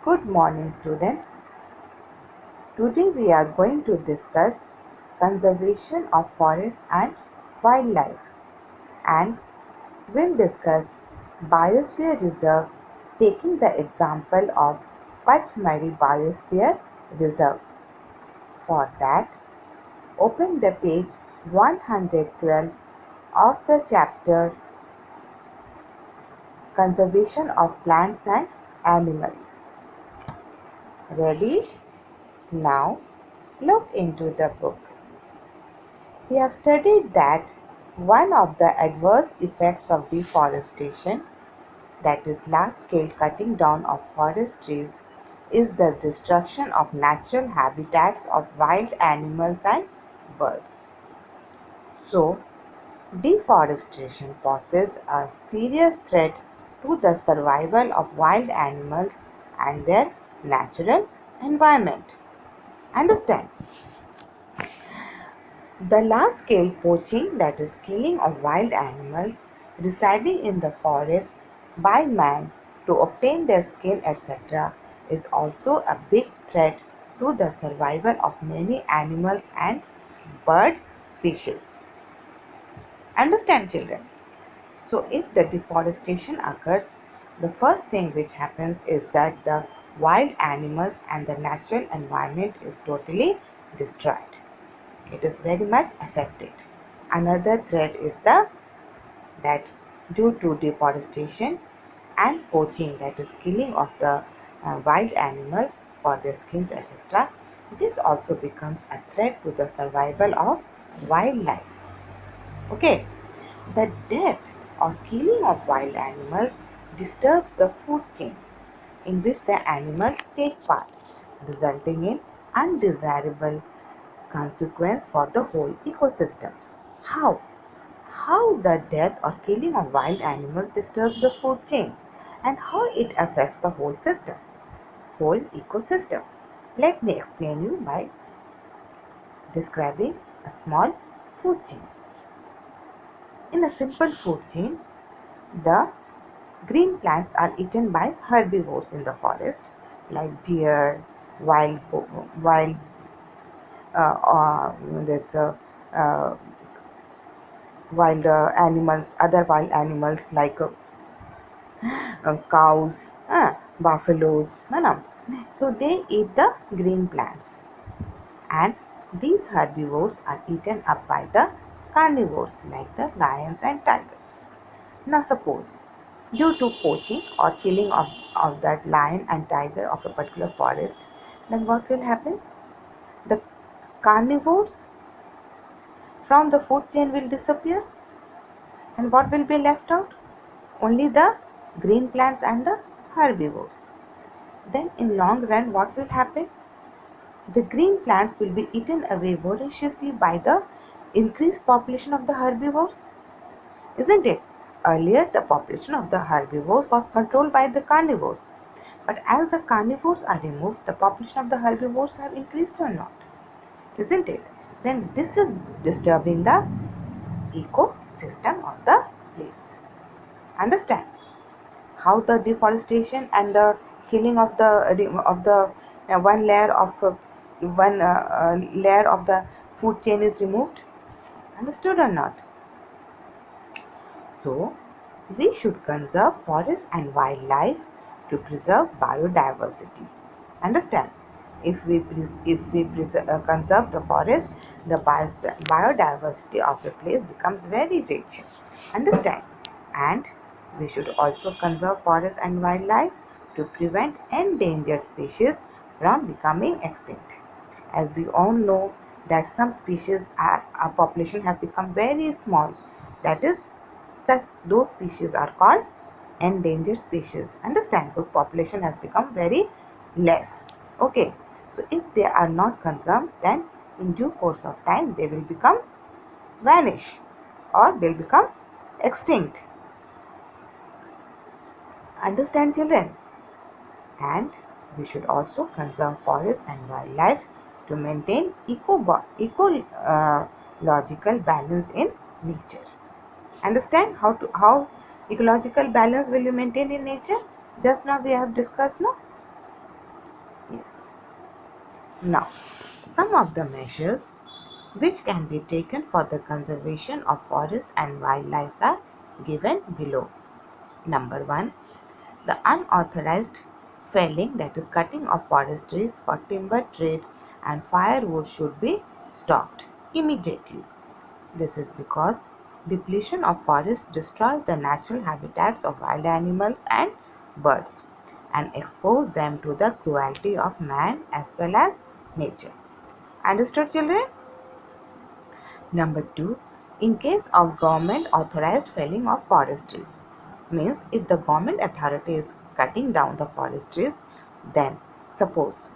Good morning, students. Today we are going to discuss conservation of forests and wildlife, and we'll discuss Biosphere Reserve taking the example of Pachmari Biosphere Reserve. For that, open the page 112 of the chapter Conservation of Plants and Animals. Ready? Now look into the book. We have studied that one of the adverse effects of deforestation, that is large-scale cutting down of forest trees, is the destruction of natural habitats of wild animals and birds. So, deforestation poses a serious threat to the survival of wild animals and their natural environment. Understand? The large-scale poaching, that is killing of wild animals residing in the forest by man to obtain their skin, etc., is also a big threat to the survival of many animals and bird species. Understand, children? So, if the deforestation occurs, the first thing which happens is that the wild animals and the natural environment is totally destroyed. It is very much affected. Another threat is that due to deforestation and poaching, that is killing of the wild animals for their skins, etc., this also becomes a threat to the survival of wildlife. Okay, the death or killing of wild animals disturbs the food chains in which the animals take part, resulting in undesirable consequence for the whole ecosystem. How? How the death or killing of wild animals disturbs the food chain and how it affects the whole ecosystem. Let me explain you by describing a small food chain. In a simple food chain, the green plants are eaten by herbivores in the forest like deer, wild this uh, wild animals, other wild animals like cows, buffaloes. No. So they eat the green plants, and these herbivores are eaten up by the carnivores like the lions and tigers. Now suppose due to poaching or killing of that lion and tiger of a particular forest, then what will happen? The carnivores from the food chain will disappear, and what will be left out? Only the green plants and the herbivores. Then in long run what will happen? The green plants will be eaten away voraciously by the increased population of the herbivores, isn't it? Earlier the population of the herbivores was controlled by the carnivores, but as the carnivores are removed, the population of the herbivores have increased or not, isn't it? Then this is disturbing the ecosystem of the place. Understand how the deforestation and the killing of the one layer of the food chain is removed? Understood or not? So we should conserve forests and wildlife to preserve biodiversity. Understand? If we conserve the forest, the biodiversity of a place becomes very rich. Understand? And we should also conserve forests and wildlife to prevent endangered species from becoming extinct. As we all know that some species our population have become very small. That is, those species are called endangered species. Understand? Those population has become very less. Okay. So if they are not conserved, then in due course of time they will become vanish or they'll become extinct. Understand, children? And we should also conserve forest and wildlife to maintain ecological balance in nature. Understand how ecological balance will be maintained in nature? Just now we have discussed, no? Yes. Now, some of the measures which can be taken for the conservation of forest and wildlife are given below. Number 1. The unauthorized felling, that is cutting of forest trees for timber trade and firewood, should be stopped immediately. This is because depletion of forest destroys the natural habitats of wild animals and birds and expose them to the cruelty of man as well as nature. Understood, children? Number 2. In case of government authorized felling of forest trees, means if the government authority is cutting down the forest trees, then suppose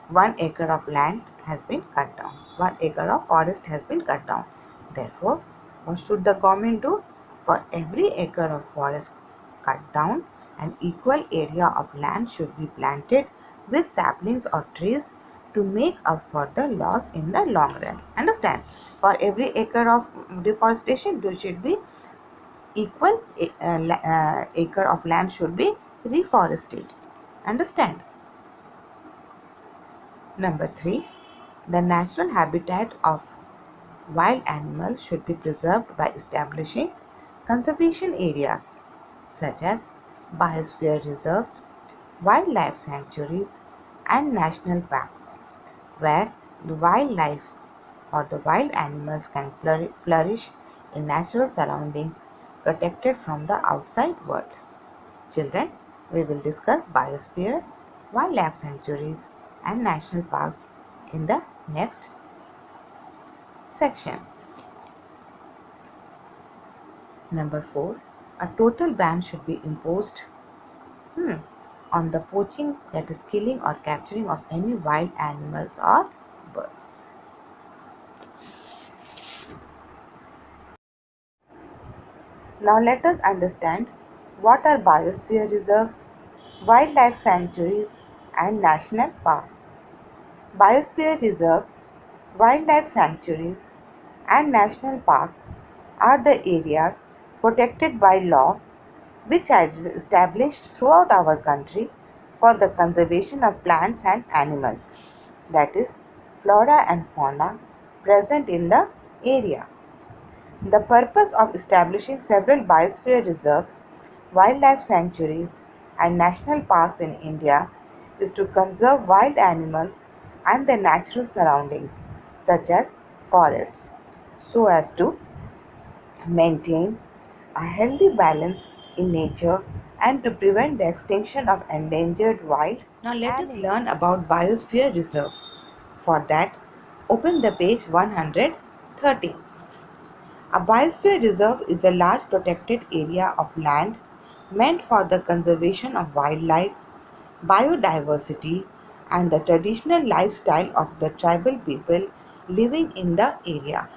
1 acre of land has been cut down, 1 acre of forest has been cut down. Therefore, what should the government do? For every acre of forest cut down, an equal area of land should be planted with saplings or trees to make up for the loss in the long run. Understand? For every acre of deforestation, there should be equal acre of land should be reforested. Understand? Number 3. The natural habitat of wild animals should be preserved by establishing conservation areas such as biosphere reserves, wildlife sanctuaries, and national parks, where the wildlife or the wild animals can flourish in natural surroundings protected from the outside world. Children, we will discuss biosphere, wildlife sanctuaries, and national parks in the next section. Number 4. A total ban should be imposed on the poaching, that is killing or capturing of any wild animals or birds. Now let us understand what are biosphere reserves, wildlife sanctuaries and national parks. Biosphere reserves, wildlife sanctuaries and national parks are the areas protected by law which are established throughout our country for the conservation of plants and animals, that is, flora and fauna present in the area. The purpose of establishing several biosphere reserves, wildlife sanctuaries, and national parks in India is to conserve wild animals and their natural surroundings, such as forests, so as to maintain a healthy balance in nature and to prevent the extinction of endangered wild. Now let us learn about biosphere reserve. For that, open the page 130. A biosphere reserve is a large protected area of land meant for the conservation of wildlife, biodiversity, and the traditional lifestyle of the tribal people living in the area.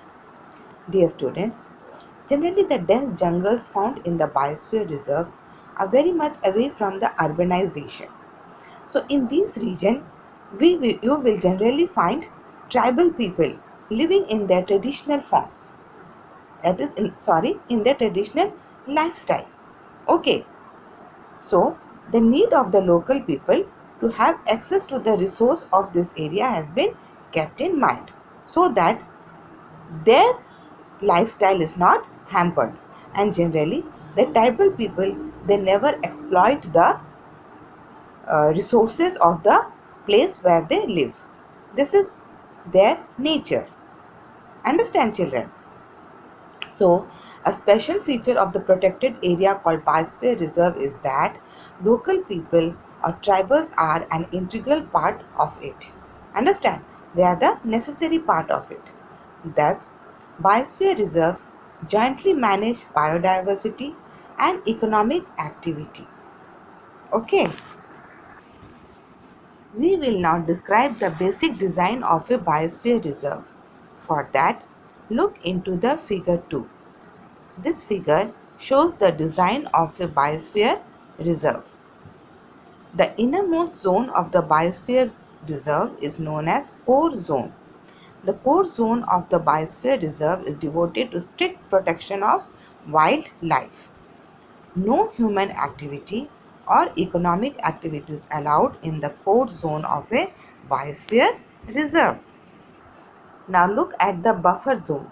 Dear students, generally the dense jungles found in the biosphere reserves are very much away from the urbanization. So in these regions, you will generally find tribal people living in their traditional forms. That is, in their traditional lifestyle. Okay, so the need of the local people to have access to the resource of this area has been kept in mind, so that their lifestyle is not hampered. And generally the tribal people, they never exploit the resources of the place where they live. This is their nature. Understand, children? So, a special feature of the protected area called Biosphere Reserve is that local people or tribals are an integral part of it. Understand? They are the necessary part of it. Thus, Biosphere Reserves jointly manage biodiversity and economic activity. Okay. We will now describe the basic design of a biosphere reserve. For that, look into the figure 2. This figure shows the design of a biosphere reserve. The innermost zone of the biosphere reserve is known as core zone. The core zone of the biosphere reserve is devoted to strict protection of wildlife. No human activity or economic activities allowed in the core zone of a biosphere reserve. Now look at the buffer zone.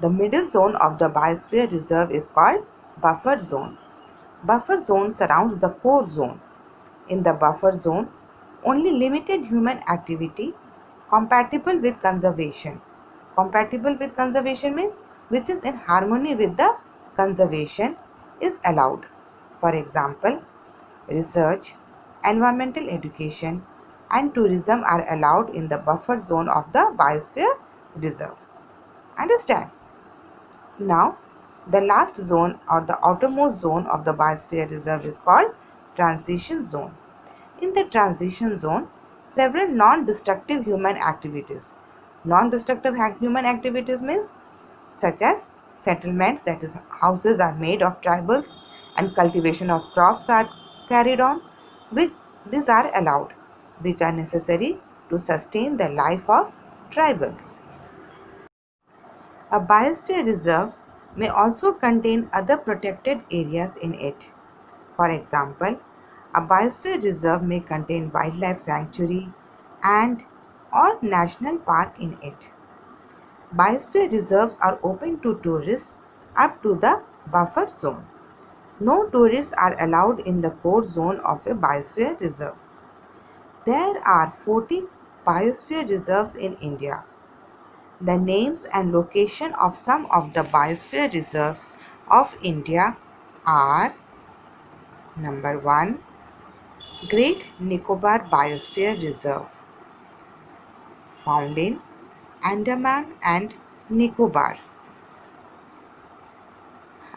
The middle zone of the biosphere reserve is called buffer zone. Buffer zone surrounds the core zone. In the buffer zone, only limited human activity compatible with conservation. Compatible with conservation means which is in harmony with the conservation is allowed. For example, research, environmental education, and tourism are allowed in the buffer zone of the biosphere reserve. Understand? Now, the last zone or the outermost zone of the biosphere reserve is called transition zone. In the transition zone, several non-destructive human activities. Non-destructive human activities means such as settlements, that is houses are made of tribals, and cultivation of crops are carried on, which these are allowed, which are necessary to sustain the life of tribals. A biosphere reserve may also contain other protected areas in it. For example, a biosphere reserve may contain wildlife sanctuary and or national park in it. Biosphere reserves are open to tourists up to the buffer zone. No tourists are allowed in the core zone of a biosphere reserve. There are 14 biosphere reserves in India. The names and location of some of the biosphere reserves of India are: number 1, Great Nicobar Biosphere Reserve, found in Andaman and Nicobar.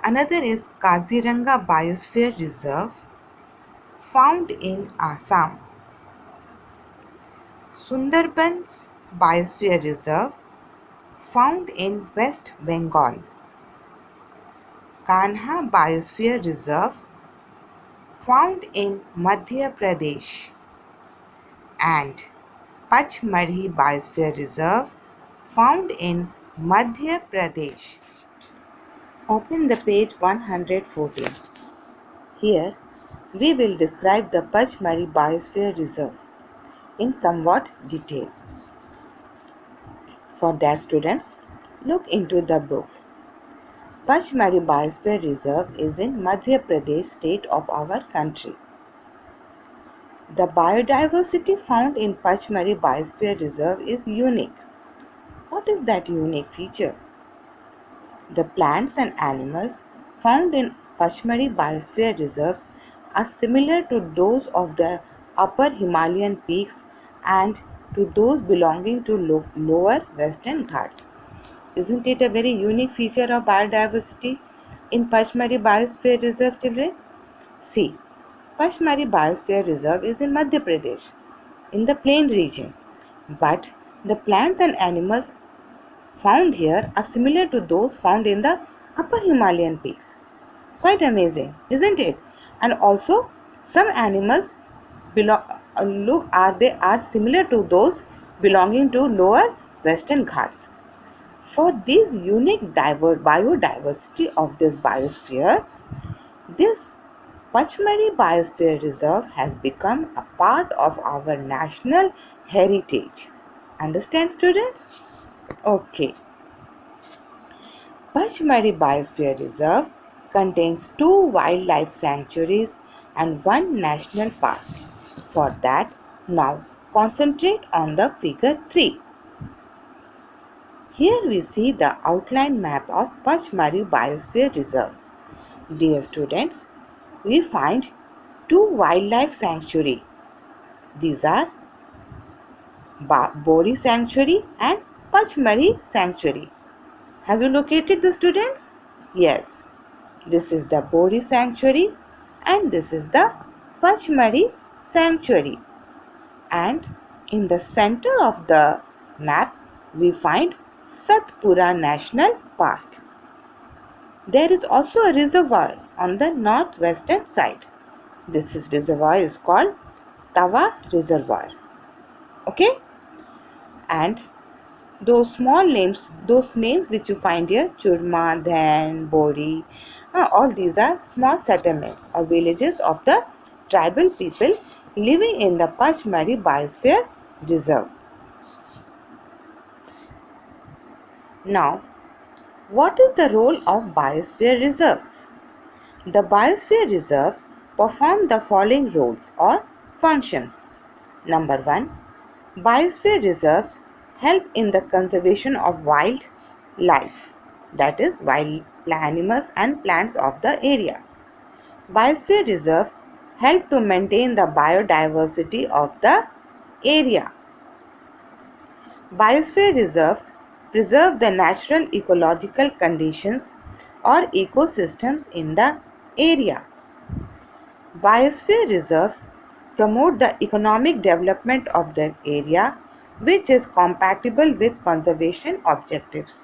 Another is Kaziranga Biosphere Reserve, found in Assam. Sundarbans Biosphere Reserve, found in West Bengal. Kanha Biosphere Reserve, found in Madhya Pradesh. And Pachmari Biosphere Reserve, found in Madhya Pradesh. Open the page 114. Here we will describe the Pachmari Biosphere Reserve in somewhat detail. For that, students, look into the book. Pachmari Biosphere Reserve is in Madhya Pradesh state of our country. The biodiversity found in Pachmari Biosphere Reserve is unique. What is that unique feature? The plants and animals found in Pachmari Biosphere Reserves are similar to those of the upper Himalayan peaks and to those belonging to lower Western Ghats. Isn't it a very unique feature of biodiversity in Pachmari Biosphere Reserve, children? See, Pachmari Biosphere Reserve is in Madhya Pradesh, in the plain region, but the plants and animals found here are similar to those found in the upper Himalayan peaks. Quite amazing, isn't it? And also, some animals are similar to those belonging to lower Western Ghats. For this unique biodiversity of this biosphere, this Pachmari Biosphere Reserve has become a part of our national heritage. Understand, students? Okay. Pachmari Biosphere Reserve contains 2 wildlife sanctuaries and 1 national park. For that, now concentrate on the figure 3. Here we see the outline map of Pachmari Biosphere Reserve. Dear students, we find 2 wildlife sanctuaries. These are Bori Sanctuary and Pachmari Sanctuary. Have you located the students? Yes. This is the Bori Sanctuary and this is the Pachmari Sanctuary. And in the center of the map, we find Satpura National Park. There is also a reservoir on the northwestern side. This reservoir is called Tawa Reservoir. Okay? And those names which you find here, Churma, Dhan, Bori, all these are small settlements or villages of the tribal people living in the Pachmari Biosphere Reserve. Now, what is the role of biosphere reserves? The biosphere reserves perform the following roles or functions. Number 1. Biosphere reserves help in the conservation of wild life, that is, wild animals and plants of the area. Biosphere reserves help to maintain the biodiversity of the area. Biosphere reserves preserve the natural ecological conditions or ecosystems in the area. Biosphere reserves promote the economic development of the area, which is compatible with conservation objectives.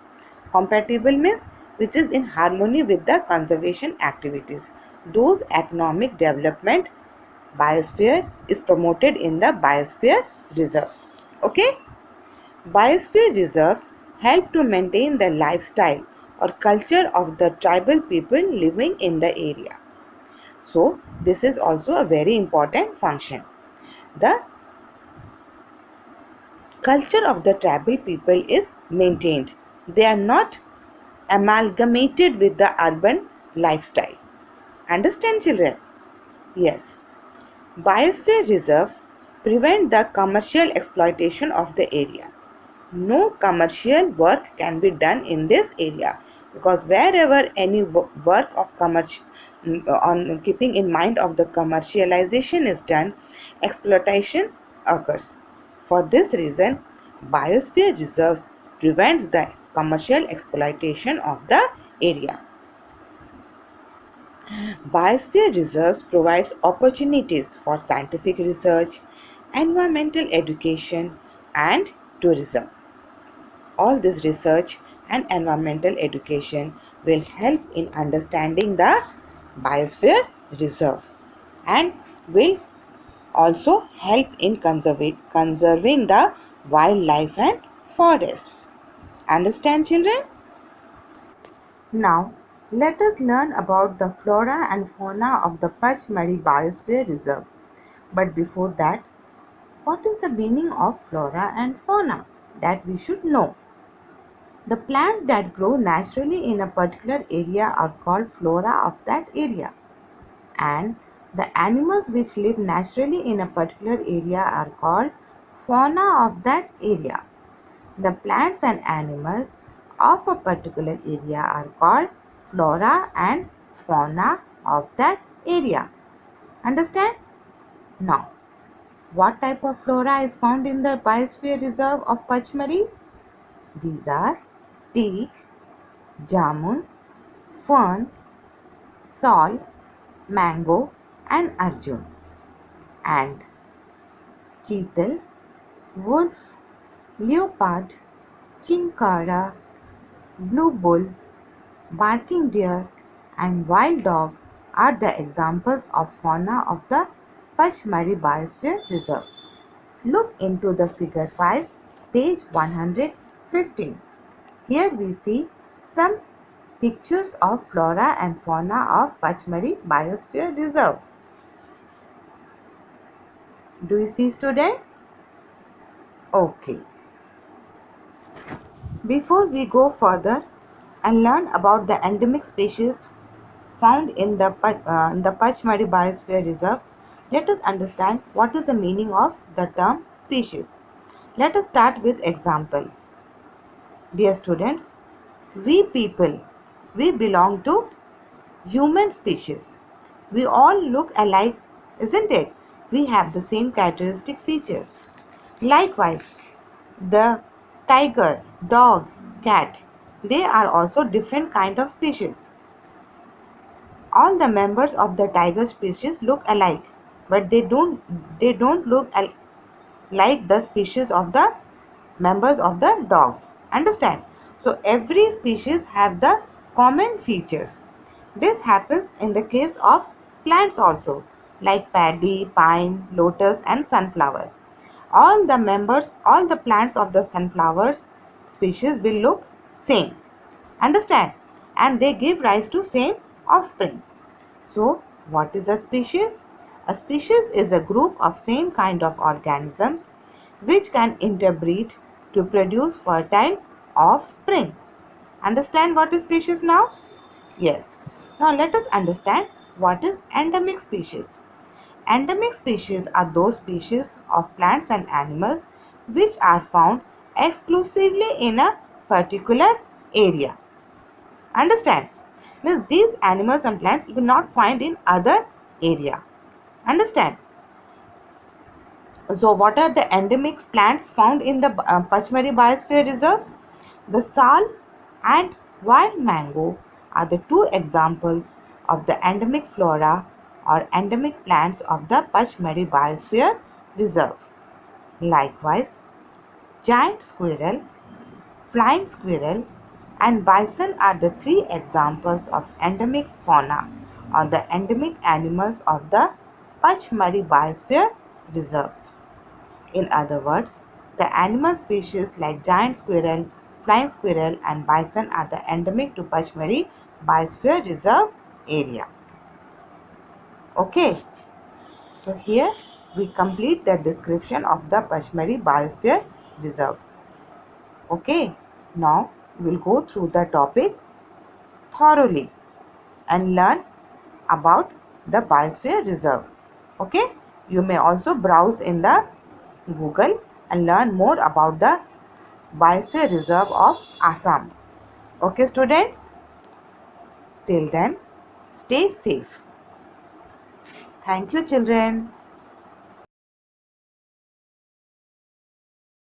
Compatible means which is in harmony with the conservation activities. Those economic development biosphere is promoted in the biosphere reserves. Okay? Biosphere reserves help to maintain the lifestyle or culture of the tribal people living in the area. So, this is also a very important function. The culture of the tribal people is maintained. They are not amalgamated with the urban lifestyle. Understand, children? Yes. Biosphere reserves prevent the commercial exploitation of the area. No commercial work can be done in this area, because wherever any work of commercial on keeping in mind of the commercialization is done, exploitation occurs. For this reason, biosphere reserves prevents the commercial exploitation of the area. Biosphere reserves provides opportunities for scientific research, environmental education and tourism. All this research and environmental education will help in understanding the biosphere reserve and will also help in conserving the wildlife and forests. Understand, children? Now, let us learn about the flora and fauna of the Pachmari Biosphere Reserve. But before that, what is the meaning of flora and fauna? That we should know. The plants that grow naturally in a particular area are called flora of that area, and the animals which live naturally in a particular area are called fauna of that area. The plants and animals of a particular area are called flora and fauna of that area. Understand? Now, what type of flora is found in the Biosphere Reserve of Pachmari? These are teak, jamun, fern, sal, mango and arjun, and cheetal, wolf, leopard, chinkara, blue bull, barking deer and wild dog are the examples of fauna of the Pachmari Biosphere Reserve. Look into the figure 5, page 115. Here we see some pictures of flora and fauna of Pachmari Biosphere Reserve. Do you see, students? Okay. Before we go further and learn about the endemic species found in the Pachmari Biosphere Reserve, let us understand what is the meaning of the term species. Let us start with example. Dear students, we people, we belong to human species. We all look alike, isn't it? We have the same characteristic features. Likewise, the tiger, dog, cat, they are also different kind of species. All the members of the tiger species look alike, but they don't look like the species of the members of the dogs. Understand? So every species have the common features. This happens in the case of plants also, like paddy, pine, lotus and sunflower. All the plants of the sunflowers species will look same. Understand? And they give rise to same offspring. So, what is a species? A species is a group of same kind of organisms which can interbreed to produce fertile offspring. Understand what is species now? Yes. Now let us understand what is endemic species. Endemic species are those species of plants and animals which are found exclusively in a particular area. Understand? Means these animals and plants you will not find in other area. Understand? So what are the endemic plants found in the Pachmari Biosphere Reserves? The sal and wild mango are the two examples of the endemic flora or endemic plants of the Pachmari Biosphere Reserve. Likewise, giant squirrel, flying squirrel and bison are the three examples of endemic fauna or the endemic animals of the Pachmari Biosphere Reserves. In other words, the animal species like giant squirrel, flying squirrel and bison are the endemic to Pachmari Biosphere Reserve area. Okay, so here we complete the description of the Pachmari Biosphere Reserve. Okay, now we will go through the topic thoroughly and learn about the Biosphere Reserve. Okay, you may also browse in the Google and learn more about the Biosphere Reserve of Assam. Okay students, till then stay safe. Thank you children.